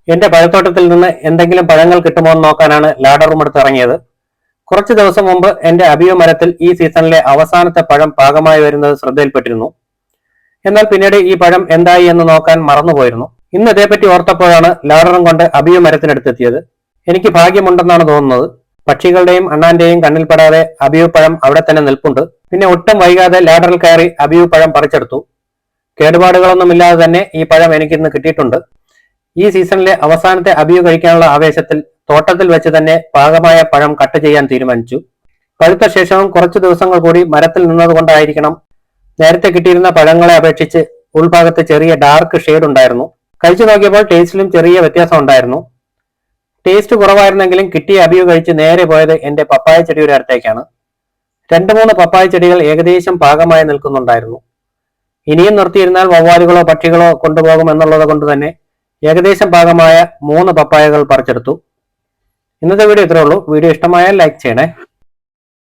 എന്റെ പഴത്തോട്ടത്തിൽ നിന്ന് എന്തെങ്കിലും പഴങ്ങൾ കിട്ടുമോ എന്ന് നോക്കാനാണ് ലാഡറും എടുത്ത് ഇറങ്ങിയത്. കുറച്ചു ദിവസം മുമ്പ് എന്റെ അബിയു മരത്തിൽ ഈ സീസണിലെ അവസാനത്തെ പഴം പാകമായി വരുന്നത് ശ്രദ്ധയിൽപ്പെട്ടിരുന്നു. എന്നാൽ പിന്നീട് ഈ പഴം എന്തായി എന്ന് നോക്കാൻ മറന്നുപോയിരുന്നു. ഇന്ന് ഇതേപ്പറ്റി ഓർത്തപ്പോഴാണ് ലാഡറും കൊണ്ട് അബിയു മരത്തിനടുത്തെത്തിയത്. എനിക്ക് ഭാഗ്യമുണ്ടെന്നാണ് തോന്നുന്നത്. പക്ഷികളുടെയും അണ്ണാന്റെയും കണ്ണിൽപ്പെടാതെ അബിയു പഴം അവിടെ തന്നെ നിൽപ്പുണ്ട്. പിന്നെ ഒട്ടും വൈകാതെ ലാഡറിൽ കയറി അബിയു പഴം പറിച്ചെടുത്തു. കേടുപാടുകളൊന്നുമില്ലാതെ തന്നെ ഈ പഴം എനിക്കിന്ന് കിട്ടിയിട്ടുണ്ട്. ഈ സീസണിലെ അവസാനത്തെ അബിയു കഴിക്കാനുള്ള ആവേശത്തിൽ തോട്ടത്തിൽ വെച്ച് തന്നെ പാകമായ പഴം കട്ട് ചെയ്യാൻ തീരുമാനിച്ചു. പഴുത്ത ശേഷവും കുറച്ചു ദിവസങ്ങൾ കൂടി മരത്തിൽ നിന്നതുകൊണ്ടായിരിക്കണം നേരത്തെ കിട്ടിയിരുന്ന പഴങ്ങളെ അപേക്ഷിച്ച് ഉൾഭാഗത്ത് ചെറിയ ഡാർക്ക് ഷെയ്ഡ് ഉണ്ടായിരുന്നു. കഴിച്ചു നോക്കിയപ്പോൾ ടേസ്റ്റിലും ചെറിയ വ്യത്യാസം ഉണ്ടായിരുന്നു. ടേസ്റ്റ് കുറവായിരുന്നെങ്കിലും കിട്ടിയ അബിയു കഴിച്ച് നേരെ പോയത് എന്റെ പപ്പായ ചെടിയുടെ അടുത്തേക്കാണ്. 2-3 പപ്പായ ചെടികൾ ഏകദേശം പാകമായി നിൽക്കുന്നുണ്ടായിരുന്നു. ഇനിയും നിർത്തിയിരുന്നാൽ വവ്വാലുകളോ പക്ഷികളോ കൊണ്ടുപോകും എന്നുള്ളത് കൊണ്ട് തന്നെ ഏകദേശം പാകമായ 3 പപ്പായകൾ പറിച്ചെടുത്തു. ഇന്നത്തെ വീഡിയോ ഇത്രേ ഉള്ളൂ. വീഡിയോ ഇഷ്ടമായാൽ ലൈക്ക് ചെയ്യണേ.